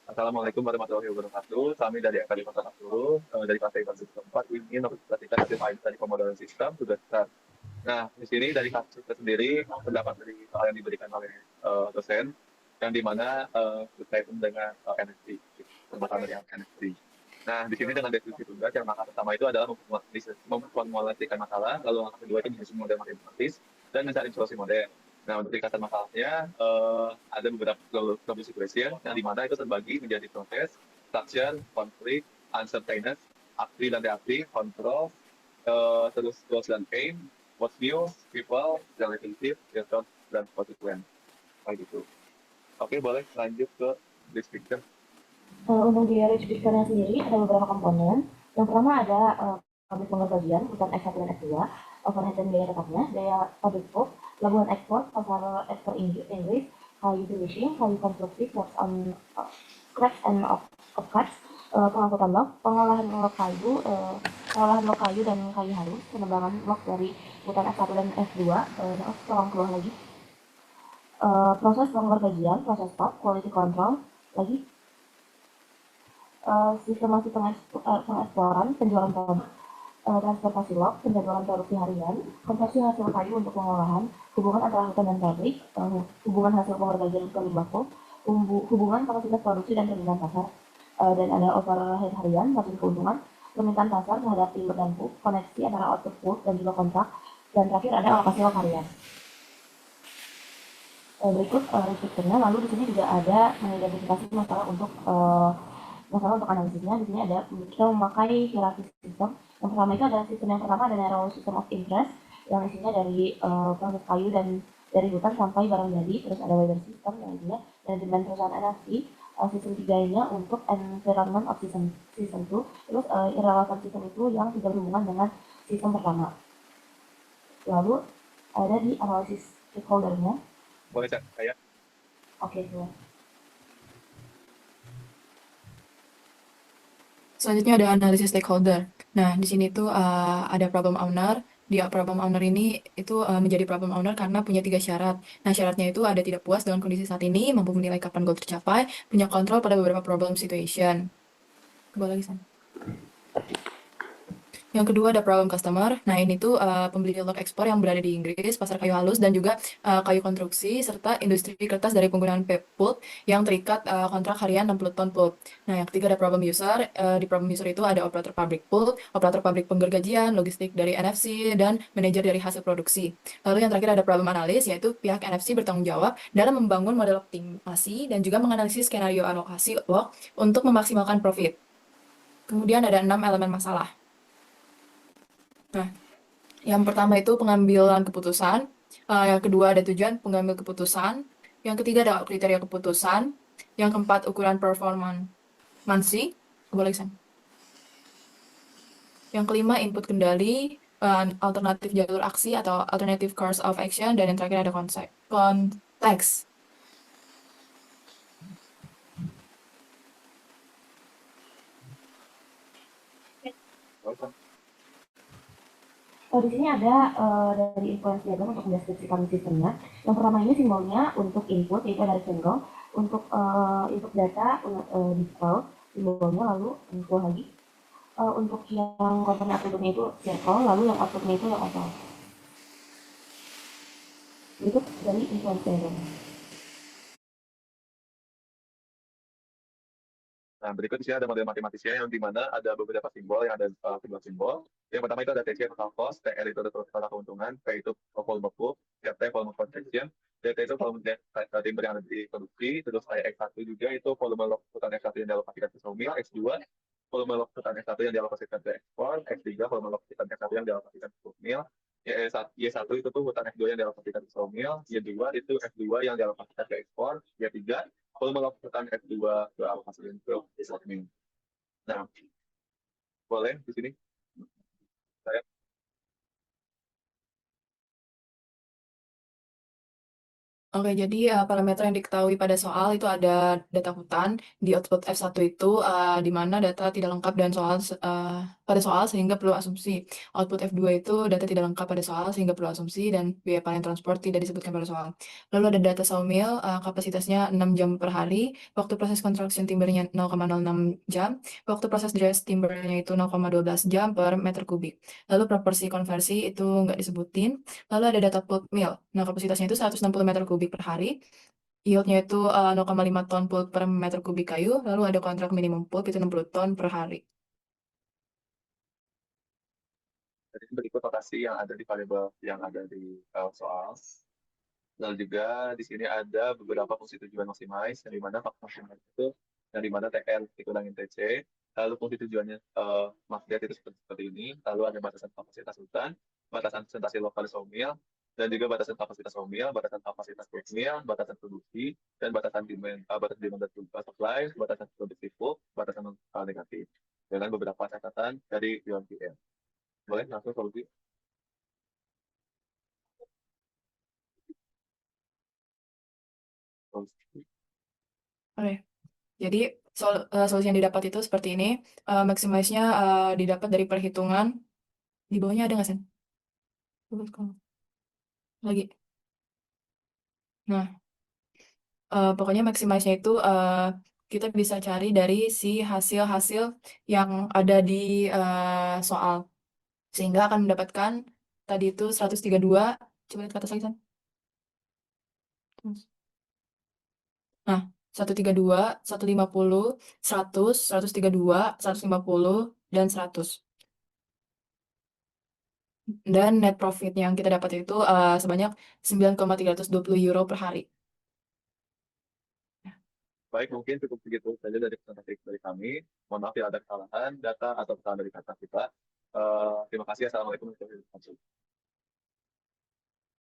Assalamualaikum warahmatullahi wabarakatuh. Kami dari Akademi Kota Solo, dari Partai Kasus keempat ingin mempresentasikan hasil akhir dari pemodelan sistem sudah besar. Nah, di sini dari kasus kita sendiri, pendapat dari soal yang diberikan oleh dosen, yang dimana berkaitan dengan NFT, permasalahan dari NFT. Nah, di sini dengan deskripsi tugas, yang langkah pertama itu adalah memformulasikan masalah, lalu langkah kedua itu menyusun model matematis, dan mencari solusi model. Nah, untuk ringkasan masalahnya, ada beberapa problem situation, yang dimana itu terbagi menjadi proses, structure, conflict, uncertainty, aksi dan reaksi, control, terus goals dan aim, what's new, people, relationship, result, dan consequence. Kayak gitu. Oke, boleh lanjut ke description. Untuk di rich picture-nya sendiri ada beberapa komponen. Yang pertama ada pabrik pengerjaan, bukan X1 dan X2, overhead dan biaya tetapnya, biaya pabrik pulp, labuan ekspor, pasar ekspor Inggris, kayu finishing, kayu konstruksi, works on scraps and of cuts, pengangkutan log, pengolahan log kayu dan kayu halus, penebangan log dari hutan F1 dan F2, tolong keluar lagi, proses pengerjaan, proses stop, quality control, lagi sistemasi pengeksporan, penjualan produk, transportasi log, penjadwalan produksi harian, konversi hasil kayu untuk pengolahan, hubungan antara hutan dan pabrik, hubungan hasil pengerjaan ke limbah hubungan kapasitas produksi dan permintaan pasar, dan ada overhead harian, margin keuntungan, permintaan pasar terhadap timber dan pulp, koneksi antara output pulp dan juga kontrak, dan terakhir ada alokasi log harian. Berikut restrictionnya, lalu di sini juga ada mengidentifikasi masalah untuk analisisnya. Di sini ada kita memakai hierarki sistem. Yang pertama itu ada sistem yang pertama ada narrow system of interest yang isinya dari proses kayu dan dari hutan sampai barang jadi. Terus ada wider system yang isinya manajemen perusahaan NFT. Sistem tiganya untuk environment of system 2. Terus irrelevant system itu yang tidak berhubungan dengan sistem pertama. Lalu ada di analisis stakeholder-nya. Boleh saya? Oke, boleh. Selanjutnya ada analisis stakeholder. Nah, di sini tuh ada problem owner. Di problem owner ini itu menjadi problem owner karena punya 3 syarat. Nah, syaratnya itu ada tidak puas dengan kondisi saat ini, mampu menilai kapan goal tercapai, punya kontrol pada beberapa problem situation. Coba lagi, San. Yang kedua ada problem customer. Nah, ini tuh pembeli log ekspor yang berada di Inggris, pasar kayu halus, dan juga kayu konstruksi, serta industri kertas dari penggunaan pulp yang terikat kontrak harian 60 ton pulp. Nah, yang ketiga ada problem user. Di problem user itu ada operator pabrik pulp, operator pabrik penggergajian, logistik dari NFC, dan manajer dari hasil produksi. Lalu yang terakhir ada problem analis, yaitu pihak NFC bertanggung jawab dalam membangun model optimasi dan juga menganalisis skenario alokasi log untuk memaksimalkan profit. Kemudian ada 6 elemen masalah. Nah, yang pertama itu pengambilan keputusan, yang kedua ada tujuan pengambil keputusan, yang ketiga ada kriteria keputusan, yang keempat ukuran performansi, boleh San. Yang kelima input kendali, alternatif jalur aksi atau alternative course of action, dan yang terakhir ada konteks. Di sini ada dari influence diagram untuk mendeskripsikan sistemnya. Yang pertama ini simbolnya untuk input, yaitu ada rectangle. Untuk input data digital, simbolnya lalu info lagi. Untuk yang komponen atributnya itu circle, lalu yang outputnya itu yang oval. Berikut dari influence diagram. Nah, berikut di sini ada model matematisnya yang dimana ada beberapa simbol yang ada simbol-simbol. Yang pertama itu ada TC total cost, TR itu ada total keuntungan, P itu volume pulp, T volume consumption, DT itu volume timber yang ada di produksi, terus X1 juga itu volume log hutan X1 yang dialokasikan ke sawmill, X2 volume log hutan X1 yang dialokasikan ke ekspor, X3 volume log hutan X1 yang dialokasikan ke sawmill, Y1 itu tuh hutan X2 yang dialokasikan ke sawmill, Y2 itu F2 yang dialokasikan ke ekspor, Y3 volume log hutan F2 ke alokasi untuk sawmill. Nah, boleh di sini saya. Oke, jadi parameter yang diketahui pada soal itu ada data hutan di output F1 itu di mana data tidak lengkap dan pada soal sehingga perlu asumsi. Output F2 itu data tidak lengkap pada soal sehingga perlu asumsi dan biaya panen transport tidak disebutkan pada soal. Lalu ada data sawmill, kapasitasnya 6 jam per hari, waktu proses construction timbernya 0,06 jam, waktu proses dress timbernya itu 0,12 jam per meter kubik. Lalu proporsi konversi itu nggak disebutin. Lalu ada data pulp mill. Nah, kapasitasnya itu 160 meter kubik per hari. Yield-nya itu 0,5 ton pulp per meter kubik kayu. Lalu ada kontrak minimum pulp itu 60 ton per hari. Jadi berikut lokasi yang ada di variabel yang ada di soal. Lalu juga di sini ada beberapa fungsi tujuan maximize, yang dimana maximize itu yang dimana TN dikurangin TC. Lalu fungsi tujuannya maksudnya itu seperti ini. Lalu ada batasan kapasitas hutan, batasan presentasi lokal sawmill, dan juga batasan kapasitas sawmill, batasan kapasitas mill, batasan produksi, dan batasan demand, batasan demand dan supply, batasan produksi bulk, batasan negatif. Dengan beberapa catatan dari UMPM. Boleh langsung solusi? Solusi. Oke. Jadi solusi yang didapat itu seperti ini. Maximize-nya didapat dari perhitungan. Di bawahnya ada nggak, Sen? Lagi. Nah, pokoknya maximize-nya itu kita bisa cari dari si hasil-hasil yang ada di soal. Sehingga akan mendapatkan tadi itu 132. Coba lihat ke atas lagi, San. Terus. Nah, 132, 150, 100, 132, 150, dan 100. Dan net profit yang kita dapat itu sebanyak 9,320 euro per hari. Baik, mungkin cukup segitu saja dari presentasi dari kami. Mohon maaf bila ada kesalahan data atau kesalahan dari kata kita. Terima kasih. Assalamualaikum warahmatullahi wabarakatuh.